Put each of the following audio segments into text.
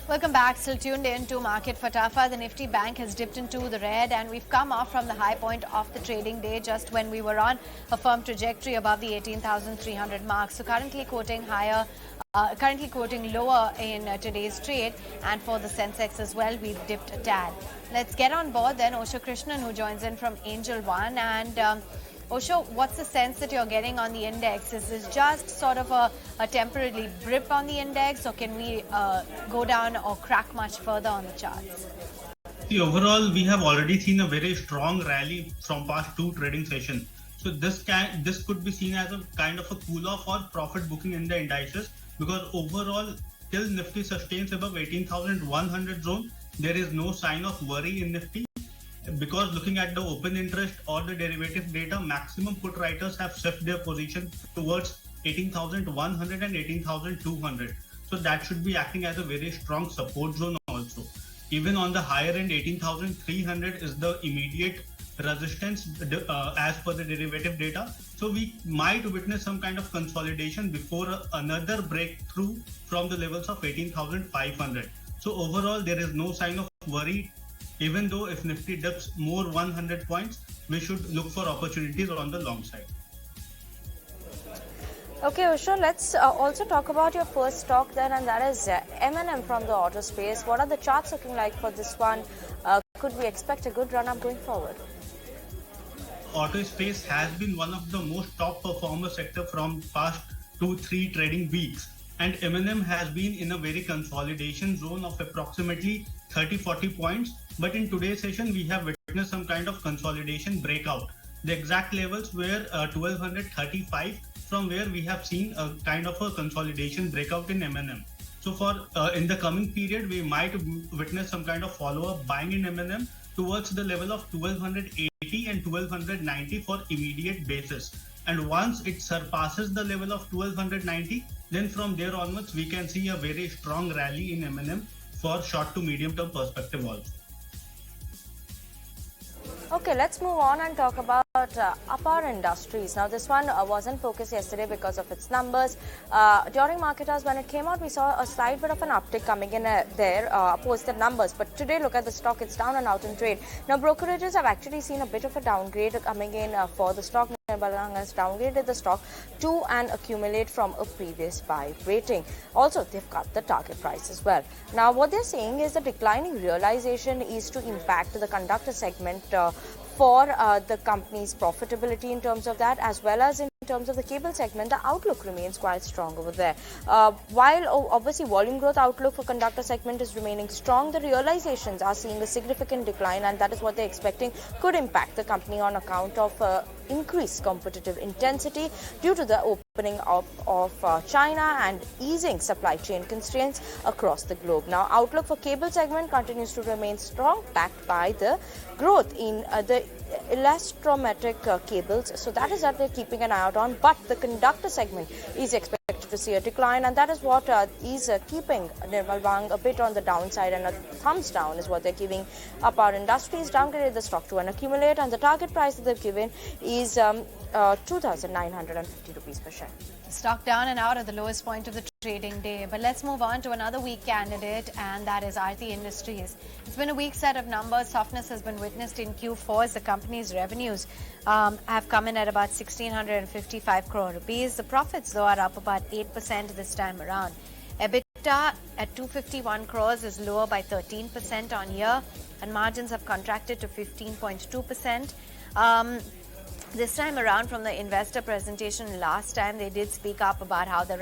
Welcome back. Still tuned in to Market Fatafat. The Nifty Bank has dipped into the red and we've come off from the high point of the trading day just when we were on a firm trajectory above the 18,300 mark. So currently quoting higher, currently quoting lower in today's trade, and for the Sensex as well, we've dipped a tad. Let's get on board then Osho Krishan, who joins in from Angel One. And Osho, what's the sense that you're getting on the index? Is this just sort of a temporary blip on the index, or can we go down or crack much further on the charts? See, overall, we have already seen a very strong rally from past two trading sessions. So this could be seen as a kind of a cool-off or profit booking in the indices, because overall, till Nifty sustains above 18,100 zone, there is no sign of worry in Nifty. Because looking at the open interest or the derivative data, maximum put writers have shifted their position towards 18,100 and 18,200. So that should be acting as a very strong support zone also. Even on the higher end, 18,300 is the immediate resistance as per the derivative data. So we might witness some kind of consolidation before another breakthrough from the levels of 18,500. So overall, there is no sign of worry. Even though if Nifty dips more 100 points, we should look for opportunities on the long side. Okay, Osho, let's also talk about your first stock then, and that is M&M from the auto space. What are the charts looking like for this one? Could we expect a good run-up going forward? Auto space has been one of the most top performer sector from past 2-3 trading weeks. And M&M has been in a very consolidation zone of approximately 30-40 points. But in today's session, we have witnessed some kind of consolidation breakout. The exact levels were 1235, from where we have seen a kind of a consolidation breakout in M&M. So for in the coming period, we might witness some kind of follow-up buying in M&M towards the level of 1280 and 1290 for immediate basis. And once it surpasses the level of 1290, then from there onwards, we can see a very strong rally in M&M for short to medium term perspective also. Okay, let's move on and talk about Apar Industries. Now, this one wasn't focused yesterday because of its numbers. During market hours, when it came out, we saw a slight bit of an uptick coming in there, posted numbers. But today, look at the stock, it's down and out in trade. Now, brokerages have actually seen a bit of a downgrade coming in for the stock. Has downgraded the stock to an accumulate from a previous buy rating. Also, they've cut the target price as well. Now, what they're saying is the declining realization is to impact the conductor segment for the company's profitability in terms of that, as well as in terms of the cable segment. The outlook remains quite strong over there. While obviously volume growth outlook for conductor segment is remaining strong, the realizations are seeing a significant decline, and that is what they're expecting could impact the company on account of increased competitive intensity due to the opening up of China and easing supply chain constraints across the globe. Now, outlook for cable segment continues to remain strong, backed by the growth in the elastrometric cables. So that is that they're keeping an eye out on. But the conductor segment is expected to see a decline, and that is what is keeping Nirmal Bang a bit on the downside, and a thumbs down is what they're giving Apar Industries. Downgraded the stock to an accumulate, and the target price that they've given is 2,950 rupees per share. Stock down and out at the lowest point of the trading day. But let's move on to another weak candidate, and that is Aarti Industries. It's been a weak set of numbers. Softness has been witnessed in Q4 as the company's revenues have come in at about 1,655 crore rupees. The profits, though, are up about 8% this time around. EBITDA at 251 crores is lower by 13% on year, and margins have contracted to 15.2%. This time around, from the investor presentation last time, they did speak up about how the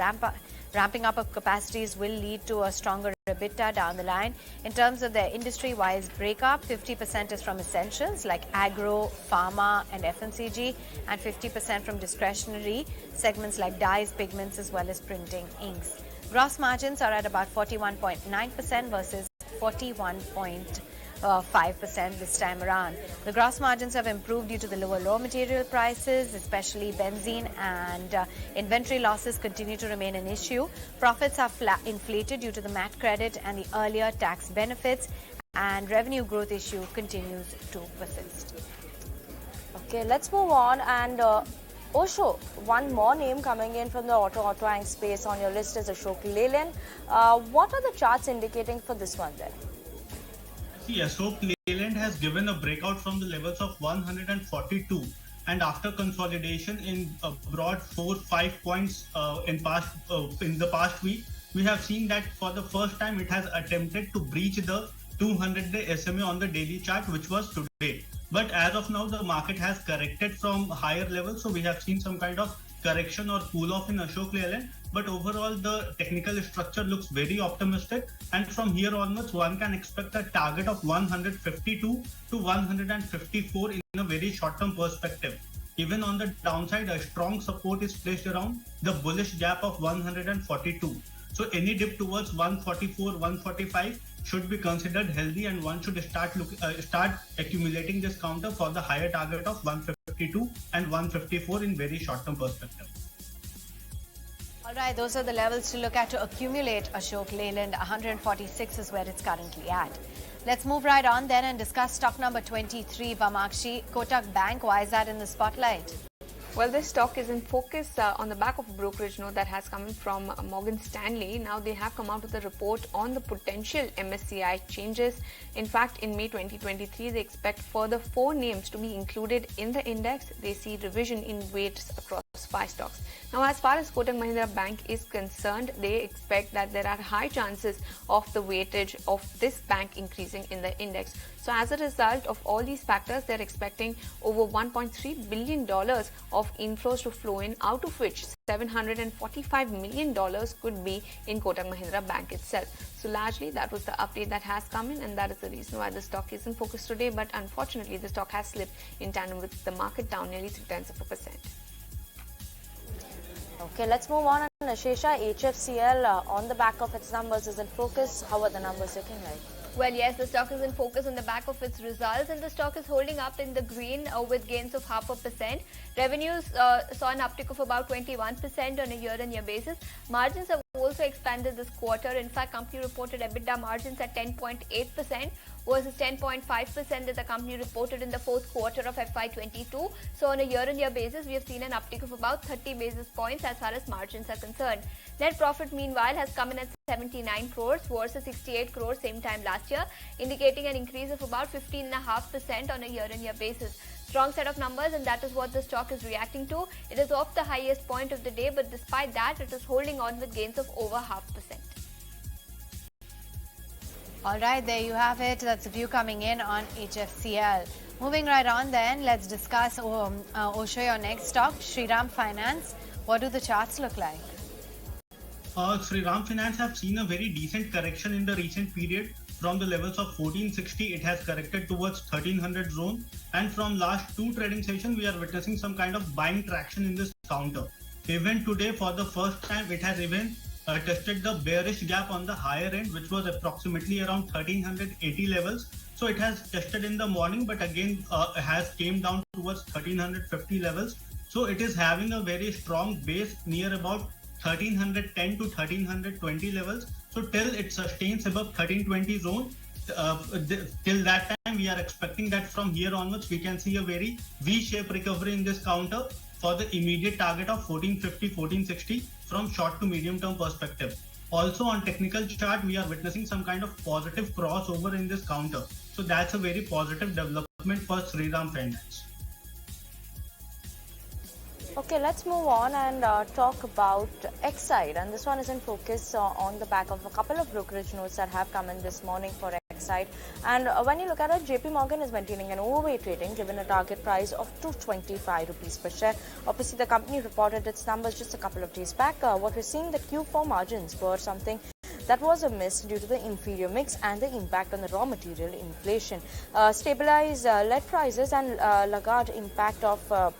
ramping up of capacities will lead to a stronger EBITDA down the line. In terms of their industry-wise breakup, 50% is from essentials like agro, pharma and FMCG, and 50% from discretionary segments like dyes, pigments as well as printing inks. Gross margins are at about 41.9% versus 41.5% this time around. The gross margins have improved due to the lower raw material prices, especially benzene, and inventory losses continue to remain an issue. Profits are inflated due to the MAT credit and the earlier tax benefits, and revenue growth issue continues to persist. Okay, let's move on and Osho, one more name coming in from the auto space on your list is Ashok Leyland. What are the charts indicating for this one then? See, Ashok Leyland has given a breakout from the levels of 142, and after consolidation in a broad 4-5 points in the past week, we have seen that for the first time it has attempted to breach the 200-day SMA on the daily chart, which was today. But as of now, the market has corrected from higher levels, so we have seen some kind of correction or cool off in Ashok Leyland. But overall, the technical structure looks very optimistic, and from here onwards, one can expect a target of 152 to 154 in a very short-term perspective. Even on the downside, a strong support is placed around the bullish gap of 142. So any dip towards 144, 145 should be considered healthy, and one should start accumulating this counter for the higher target of 152 and 154 in very short-term perspective. All right, those are the levels to look at to accumulate Ashok Leyland. 146 is where it's currently at. Let's move right on then and discuss stock number 23, Vemakshi, Kotak Bank. Why is that in the spotlight? Well, this stock is in focus on the back of a brokerage note that has come from Morgan Stanley. Now, they have come out with a report on the potential MSCI changes. In fact, in May 2023, they expect further 4 names to be included in the index. They see revision in weights across 5 stocks. Now, as far as Kotak Mahindra Bank is concerned, they expect that there are high chances of the weightage of this bank increasing in the index. So, as a result of all these factors, they're expecting over $1.3 billion of inflows to flow in, out of which $745 million could be in Kotak Mahindra Bank itself. So, largely, that was the update that has come in, and that is the reason why the stock is in focus today. But unfortunately, the stock has slipped in tandem with the market down nearly 0.3%. Okay, let's move on. Ashesha, HFCL on the back of its numbers is in focus. How are the numbers looking like? Well, yes, the stock is in focus on the back of its results, and the stock is holding up in the green with gains of 0.5%. Revenues saw an uptick of about 21% on a year-on-year basis. Margins have also expanded this quarter. In fact, company reported EBITDA margins at 10.8% versus 10.5% that the company reported in the fourth quarter of FY22. So on a year-on-year basis, we have seen an uptick of about 30 basis points as far as margins are concerned. Net profit, meanwhile, has come in at 79 crores versus 68 crores same time last year, indicating an increase of about 15.5% on a year-on-year basis. Strong set of numbers, and that is what the stock is reacting to. It is off the highest point of the day, but despite that, it is holding on with gains of over 0.5%. All right, there you have it. That's a view coming in on HFCL. Moving right on then, let's discuss Osho, your next stock, Shriram Finance. What do the charts look like? Shriram Finance have seen a very decent correction in the recent period. From the levels of 1460, it has corrected towards 1300 zone, and from last 2 trading sessions, we are witnessing some kind of buying traction in this counter. Even today, for the first time, it has even tested the bearish gap on the higher end, which was approximately around 1380 levels. So it has tested in the morning, but again has came down towards 1350 levels. So it is having a very strong base near about 1310 to 1320 levels. So till it sustains above 1320 zone, till that time we are expecting that from here onwards we can see a very V-shaped recovery in this counter for the immediate target of 1450, 1460 from short to medium term perspective. Also on technical chart, we are witnessing some kind of positive crossover in this counter. So that's a very positive development for Shriram Finance. Okay, let's move on and talk about Exide, and this one is in focus on the back of a couple of brokerage notes that have come in this morning for Exide. And when you look at it, JP Morgan is maintaining an overweight rating given a target price of 225 rupees per share. Obviously, the company reported its numbers just a couple of days back. What we're seeing, the Q4 margins were something that was a miss due to the inferior mix and the impact on the raw material inflation. Stabilized lead prices and lagged impact of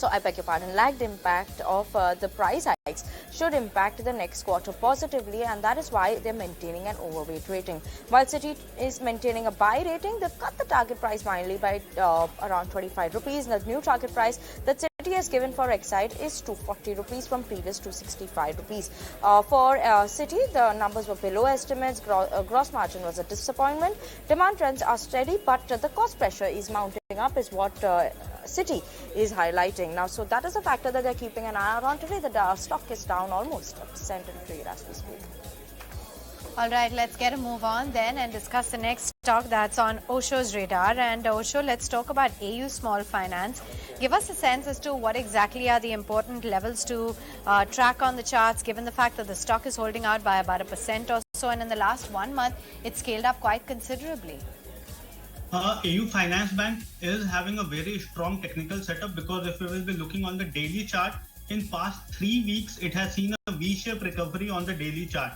lagged impact of the price hikes should impact the next quarter positively, and that is why they're maintaining an overweight rating. While Citi is maintaining a buy rating, they've cut the target price mildly by around 25 rupees. The new target price that Citi has given for Exide is 240 rupees from previous 265 rupees. For Citi, the numbers were below estimates. Gross margin was a disappointment. Demand trends are steady, but the cost pressure is mounting up is what City is highlighting. Now, so that is a factor that they're keeping an eye out on. Today, the stock is down almost a percent in trade as we speak. All right, let's get a move on then and discuss the next stock that's on Osho's radar. And Osho, let's talk about AU Small Finance. Give us a sense as to what exactly are the important levels to track on the charts, given the fact that the stock is holding out by about 1% or so, and in the last 1 month, it's scaled up quite considerably. AU Finance Bank is having a very strong technical setup, because if we will be looking on the daily chart, in past 3 weeks, it has seen a V-shaped recovery on the daily chart.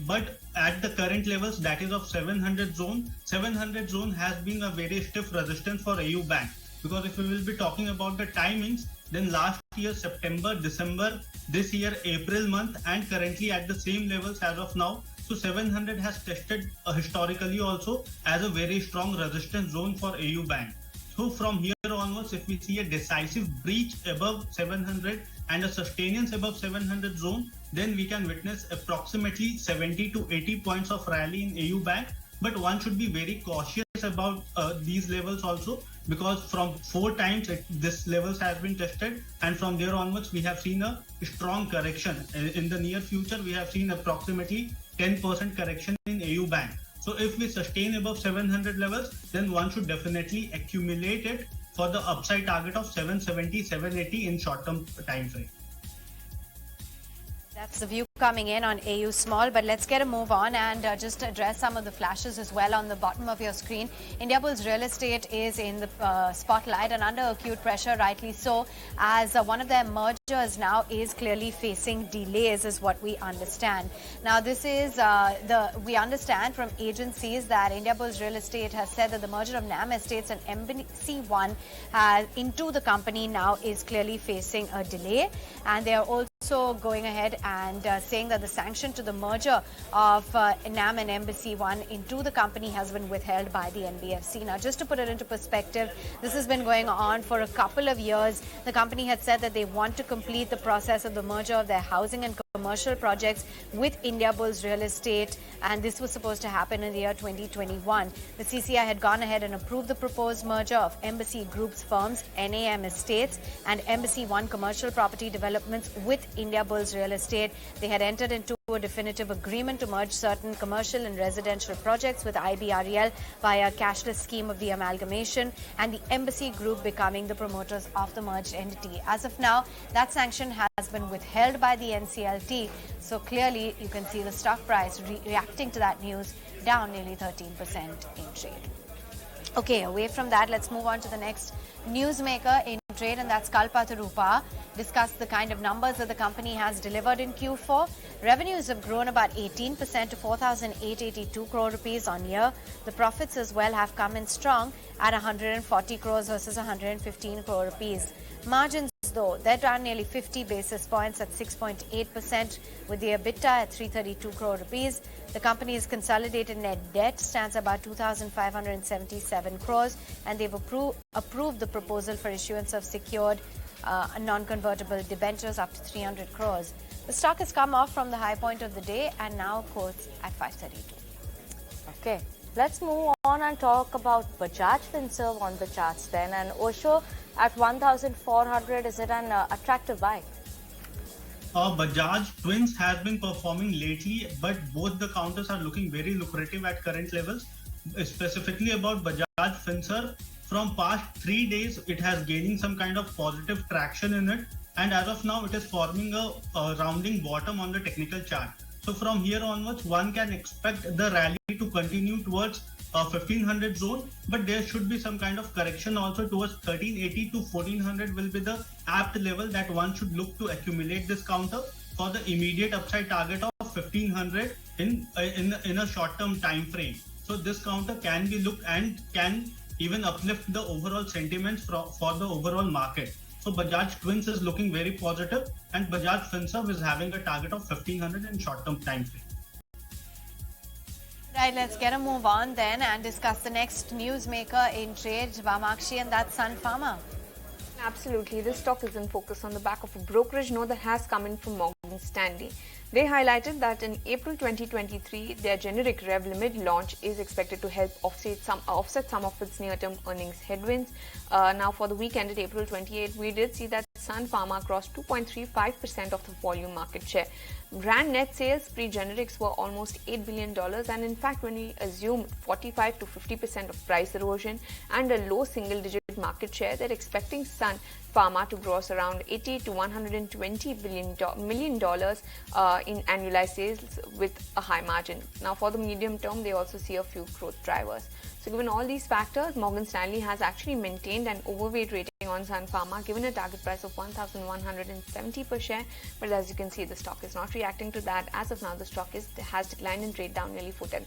But at the current levels, that is of 700 zone, 700 zone has been a very stiff resistance for AU Bank. Because if we will be talking about the timings, then last year September, December, this year April month, and currently at the same levels as of now. So 700 has tested historically also as a very strong resistance zone for AU Bank. So from here onwards, if we see a decisive breach above 700 and a sustenance above 700 zone, then we can witness approximately 70 to 80 points of rally in AU Bank. But one should be very cautious about these levels also, because from 4 times this levels has been tested, and from there onwards we have seen a strong correction. In the near future, we have seen approximately 10% correction in AU Bank. So if we sustain above 700 levels, then one should definitely accumulate it for the upside target of 770, 780 in short-term time frame. That's the view coming in on AU Small, but let's get a move on and just address some of the flashes as well on the bottom of your screen. Indiabulls Real Estate is in the spotlight and under acute pressure, rightly so, as one of their mergers now is clearly facing delays, is what we understand. Now, this is we understand from agencies that Indiabulls Real Estate has said that the merger of NAM Estates and Embassy One into the company now is clearly facing a delay, and they are also going ahead and saying that the sanction to the merger of NAM and Embassy One into the company has been withheld by the NBFC. Now, just to put it into perspective, this has been going on for a couple of years. The company had said that they want to complete the process of the merger of their housing and commercial projects with Indiabulls Real Estate, and this was supposed to happen in the year 2021. The CCI had gone ahead and approved the proposed merger of Embassy Group's firms, NAM Estates and Embassy One Commercial Property Developments with Indiabulls Real Estate. They had entered into a definitive agreement to merge certain commercial and residential projects with IBREL via a cashless scheme of the amalgamation, and the Embassy Group becoming the promoters of the merged entity. As of now, that sanction has been withheld by the NCLT. So clearly, you can see the stock price reacting to that news, down nearly 13% in trade. Okay, away from that, let's move on to the next newsmaker in trade, and that's Kalpataru Power. Discuss the kind of numbers that the company has delivered in Q4. Revenues have grown about 18% to 4,882 crore rupees on year. The profits as well have come in strong at 140 crores versus 115 crore rupees. Margins, though, they're down nearly 50 basis points at 6.8%, with the EBITDA at 332 crore rupees. The company's consolidated net debt stands about 2,577 crores, and they've approved the proposal for issuance of secured non-convertible debentures up to 300 crores. The stock has come off from the high point of the day and now quotes at 532. Okay, let's move on and talk about Bajaj Finserv on the charts then. And Osho at 1,400, is it an attractive buy? Bajaj Twins has been performing lately, but both the counters are looking very lucrative at current levels. Specifically about Bajaj Finserv, from past 3 days, it has gaining some kind of positive traction in it, and as of now, it is forming a rounding bottom on the technical chart. So from here onwards, one can expect the rally to continue towards 1500 zone, but there should be some kind of correction also towards 1380 to 1400 will be the apt level that one should look to accumulate this counter for the immediate upside target of 1500 in a short-term time frame. So this counter can be looked and can even uplift the overall sentiments for the overall market. So Bajaj Twins is looking very positive, and Bajaj Finserv is having a target of 1500 in short-term time frame. Right, let's get a move on then and discuss the next newsmaker in trade, Vemakshi, and that's Sun Pharma. Absolutely. This stock is in focus on the back of a brokerage note that has come in from Morgan Stanley. They highlighted that in April 2023, their generic Revlimid launch is expected to help offset some of its near-term earnings headwinds. Now, for the week ended April 28, we did see that Sun Pharma crossed 2.35% of the volume market share. Brand net sales pre-generics were almost $8 billion, and in fact, when we assume 45 to 50% of price erosion and a low single-digit market share, they're expecting Sun Pharma to gross around $80 to $120 million in annualized sales with a high margin. Now, for the medium term, they also see a few growth drivers. So, given all these factors, Morgan Stanley has actually maintained an overweight rating on Sun Pharma, given a target price of 1,170 per share. But as you can see, the stock is not reacting to that. As of now, the stock has declined in trade down nearly 0.4%.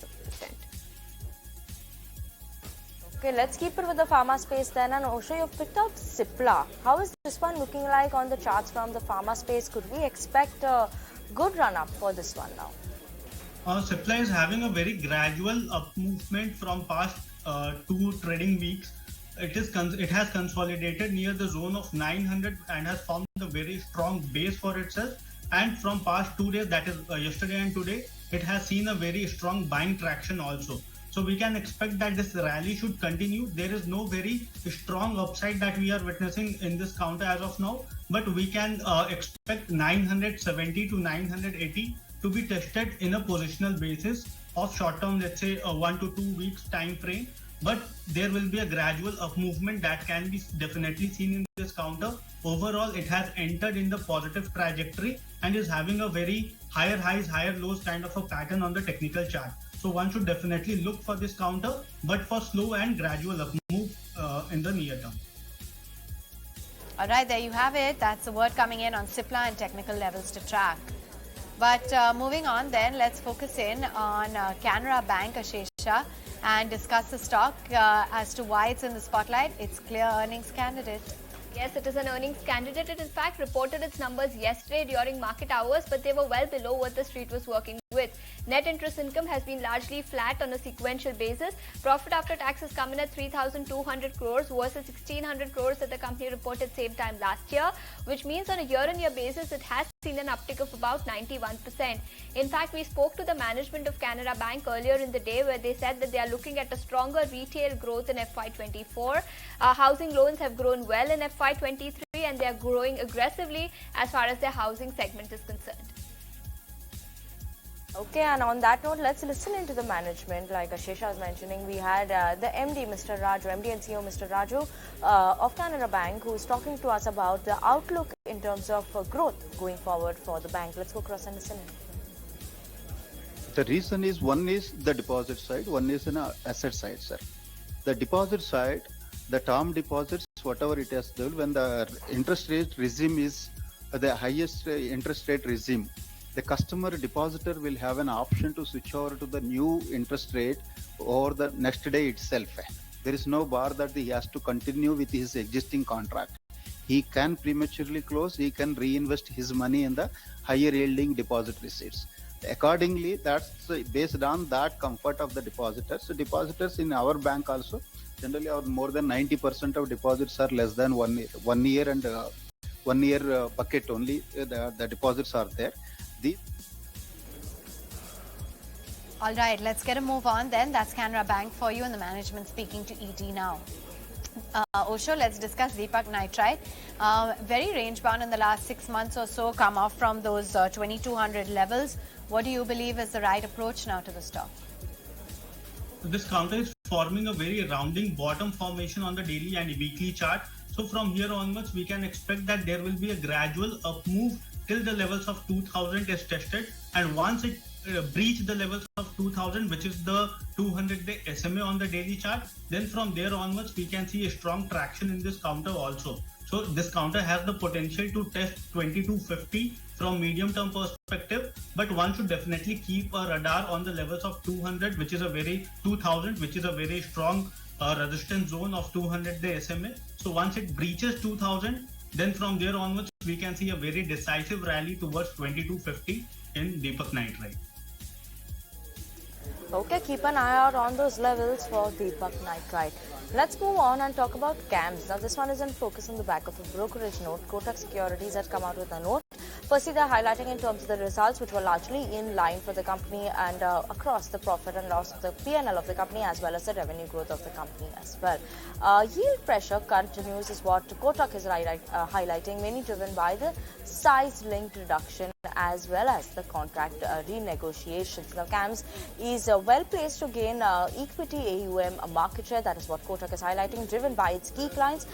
Okay, let's keep it with the pharma space then. And Osho, you've picked up Cipla. How is this one looking like on the charts from the pharma space? Could we expect a good run-up for this one now? Cipla is having a very gradual up movement from past 2 trading weeks. It has consolidated near the zone of 900 and has formed a very strong base for itself. And from past 2 days, that is yesterday and today, it has seen a very strong buying traction also. So we can expect that this rally should continue. There is no very strong upside that we are witnessing in this counter as of now, but we can expect 970 to 980 to be tested in a positional basis of short term, let's say 1 to 2 weeks time frame. But there will be a gradual up movement that can be definitely seen in this counter. Overall, it has entered in the positive trajectory and is having a very higher highs, higher lows kind of a pattern on the technical chart. So one should definitely look for this counter, but for slow and gradual up move in the near term. All right, there you have it. That's the word coming in on Cipla and technical levels to track. But moving on then, let's focus in on Canara Bank, Ashesha, and discuss the stock as to why it's in the spotlight. It's clear earnings candidate. Yes, it is an earnings candidate. It in fact reported its numbers yesterday during market hours, but they were well below what the street was working with. Net interest income has been largely flat on a sequential basis. Profit after tax has come in at 3,200 crores versus 1,600 crores that the company reported same time last year, which means on a year-on-year basis, it has seen an uptick of about 91%. In fact, we spoke to the management of Canara Bank earlier in the day where they said that they are looking at a stronger retail growth in FY24. Housing loans have grown well in FY23 and they are growing aggressively as far as their housing segment is concerned. Okay, and on that note, let's listen into the management. Like Ashesha was mentioning, we had the MD, Mr. Raju, MD and CEO, Mr. Raju of Canara Bank, who is talking to us about the outlook in terms of growth going forward for the bank. Let's go across and listen in. The reason is, one is the deposit side, one is an asset side, sir. The deposit side, the term deposits, whatever it has done, when the interest rate regime is the highest interest rate regime, the customer depositor will have an option to switch over to the new interest rate or the next day itself. There is no bar that he has to continue with his existing contract. He can prematurely close, he can reinvest his money in the higher yielding deposit receipts. Accordingly, that's based on that comfort of the depositors. So depositors in our bank also, generally our more than 90% of deposits are less than 1 year. 1 year and 1 year bucket only, the deposits are there. All right, let's get a move on then. That's Canara Bank for you and the management speaking to ET now. Osho, let's discuss Deepak Nitrite. Very range bound in the last 6 months or so, come off from those 2200 levels. What do you believe is the right approach now to the stock? This counter is forming a very rounding bottom formation on the daily and weekly chart. So from here onwards, we can expect that there will be a gradual up move till the levels of 2000 is tested, and once it breach the levels of 2000, which is the 200-day SMA on the daily chart, then from there onwards we can see a strong traction in this counter also. So this counter has the potential to test 2250 from medium term perspective, but one should definitely keep a radar on the levels of 200, which is a very 2000, which is a very strong resistance zone of 200-day SMA. So once it breaches 2000, then from there onwards we can see a very decisive rally towards 2250 in Deepak Nitrite. Okay, keep an eye out on those levels for Deepak Nitrite. Let's move on and talk about CAMS. Now, this one is in focus on the back of a brokerage note. Kotak Securities has come out with a note. Firstly, they're highlighting in terms of the results, which were largely in line for the company and across the profit and loss of the P&L of the company, as well as the revenue growth of the company as well. Yield pressure continues is what Kotak is highlighting, mainly driven by the size-linked reduction as well as the contract renegotiations. Now, CAMS is well placed to gain equity AUM market share. That is what Kotak is highlighting, driven by its key clients,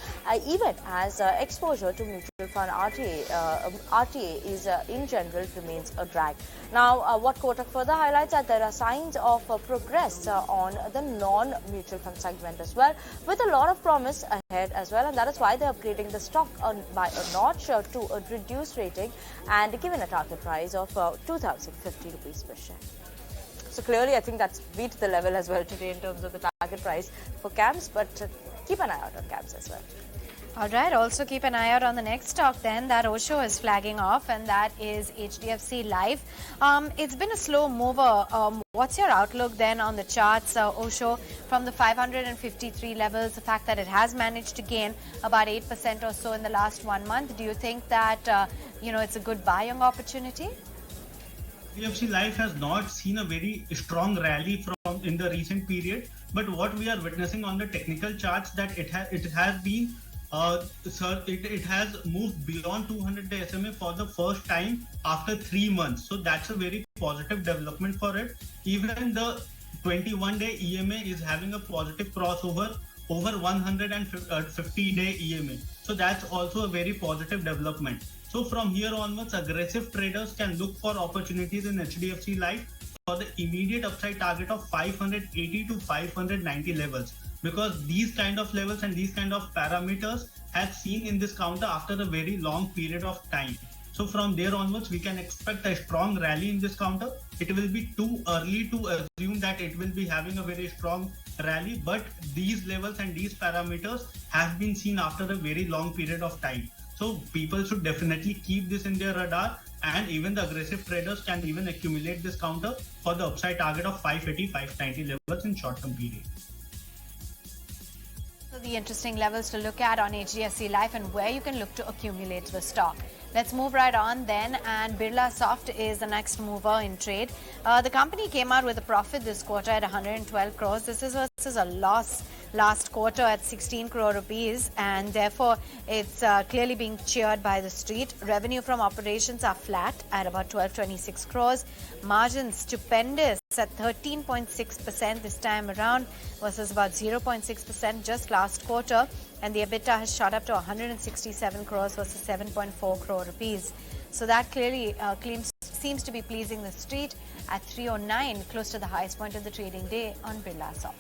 even as exposure to mutual fund RTA is in general remains a drag. Now, what Kotak further highlights that there are signs of progress on the non-mutual fund segment as well, with a lot of promise ahead as well, and that is why they're upgrading the stock by a notch to a reduced rating and given a target price of 2,050 rupees per share. So clearly, I think that's beat the level as well today in terms of the target price for CAMS, but keep an eye out on CAMS as well. All right, also keep an eye out on the next stock then that Osho is flagging off, and that is HDFC Life. It's been a slow mover. What's your outlook then on the charts, Osho, from the 553 levels, the fact that it has managed to gain about 8% or so in the last 1 month? Do you think that, it's a good buying opportunity? HDFC Life has not seen a very strong rally from in the recent period, but what we are witnessing on the technical charts that it has been it has moved beyond 200-day SMA for the first time after 3 months. So that's a very positive development for it. Even the 21-day EMA is having a positive crossover over 150-day EMA. So that's also a very positive development. So from here onwards, aggressive traders can look for opportunities in HDFC Life for the immediate upside target of 580 to 590 levels, because these kind of levels and these kind of parameters have seen in this counter after a very long period of time. So from there onwards, we can expect a strong rally in this counter. It will be too early to assume that it will be having a very strong rally, but these levels and these parameters have been seen after a very long period of time. So people should definitely keep this in their radar, and even the aggressive traders can even accumulate this counter for the upside target of 580-590 levels in short-term period. So the interesting levels to look at on HDFC Life and where you can look to accumulate the stock. Let's move right on then, and Birlasoft is the next mover in trade. The company came out with a profit this quarter at 112 crores. This is versus a loss last quarter at 16 crore rupees, and therefore it's clearly being cheered by the street. Revenue from operations are flat at about 1226 crores. Margins stupendous at 13.6% this time around versus about 0.6% just last quarter. And the EBITDA has shot up to 167 crores versus 7.4 crore rupees. So that clearly seems to be pleasing the street at 309, close to the highest point of the trading day on Birlasoft.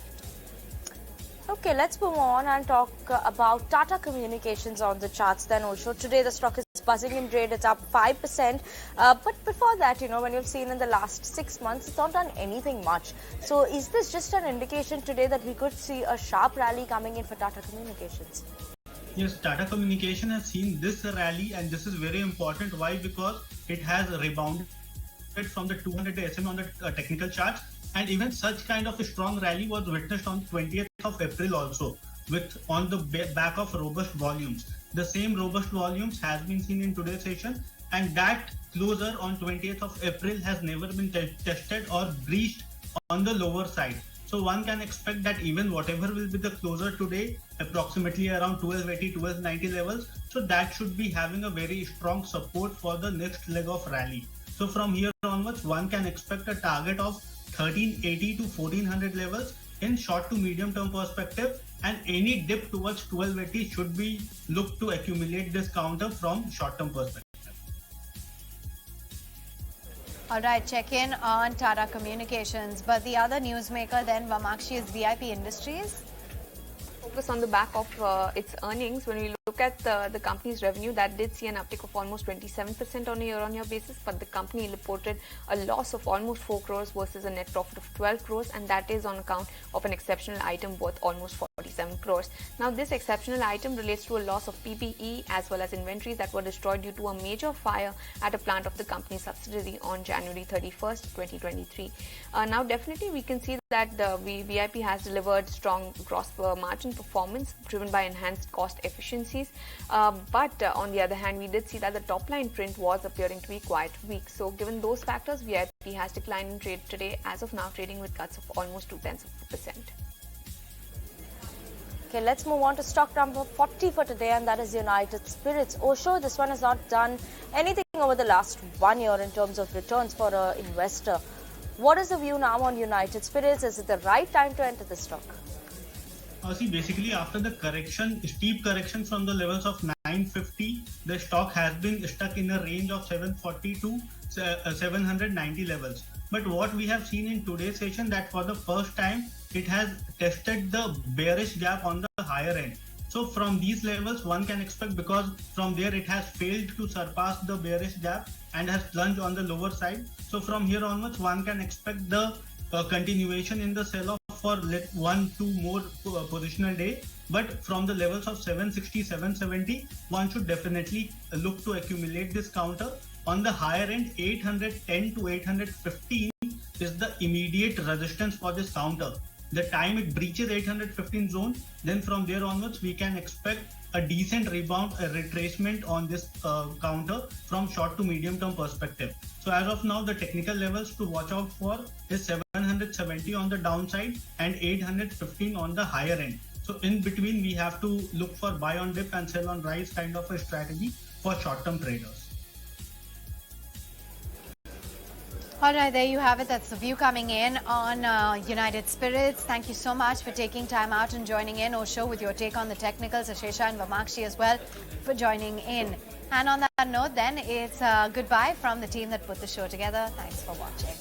Okay, let's move on and talk about Tata Communications on the charts then, Osho. Today the stock is buzzing in trade, it's up 5%. But before that, when you've seen in the last 6 months, it's not done anything much. So is this just an indication today that we could see a sharp rally coming in for Tata Communications? Yes, Tata Communication has seen this rally, and this is very important. Why? Because it has rebounded from the 200-day SMA on the technical charts, and even such kind of a strong rally was witnessed on 20th of April also, on the back of robust volumes. The same robust volumes has been seen in today's session, and that closer on 20th of April has never been tested or breached on the lower side. So one can expect that even whatever will be the closer today, approximately around 1280, 1290 levels, so that should be having a very strong support for the next leg of rally. So from here onwards, one can expect a target of 1380 to 1400 levels in short to medium term perspective, and any dip towards 1280 should be looked to accumulate this counter from short term perspective. All right, check in on Tata Communications. But the other newsmaker then, Vemakshi, is VIP Industries. Focus on the back of its earnings. When we look at the company's revenue, that did see an uptick of almost 27% on a year-on-year basis, but the company reported a loss of almost 4 crores versus a net profit of 12 crores, and that is on account of an exceptional item worth almost 47 crores. Now, this exceptional item relates to a loss of PPE as well as inventories that were destroyed due to a major fire at a plant of the company's subsidiary on January 31st, 2023. Now, definitely we can see that the VIP has delivered strong gross margin performance driven by enhanced cost efficiencies. But on the other hand, we did see that the top line print was appearing to be quite weak. So, given those factors, VIP has declined in trade today, as of now trading with cuts of almost 0.2%. Okay, let's move on to stock number 40 for today, and that is United Spirits. Osho, this one has not done anything over the last 1 year in terms of returns for an investor. What is the view now on United Spirits? Is it the right time to enter the stock? See, basically after the steep correction from the levels of 950, the stock has been stuck in a range of 740 to 790 levels. But what we have seen in today's session, that for the first time it has tested the bearish gap on the higher end. So from these levels one can expect, because from there it has failed to surpass the bearish gap and has plunged on the lower side. So from here onwards one can expect the continuation in the sell-off for 1-2 more positional day. But from the levels of 760, 770, one should definitely look to accumulate this counter. On the higher end, 810 to 815 is the immediate resistance for this counter. The time it breaches 815 zone, then from there onwards we can expect a decent rebound, a retracement on this counter from short to medium term perspective. So as of now, the technical levels to watch out for is 770 on the downside and 815 on the higher end. So in between we have to look for buy on dip and sell on rise kind of a strategy for short term traders. All right, there you have it. That's the view coming in on United Spirits. Thank you so much for taking time out and joining in, Osho, with your take on the technicals. Ashesha and Vemakshi as well for joining in. And on that note, then, it's goodbye from the team that put the show together. Thanks for watching.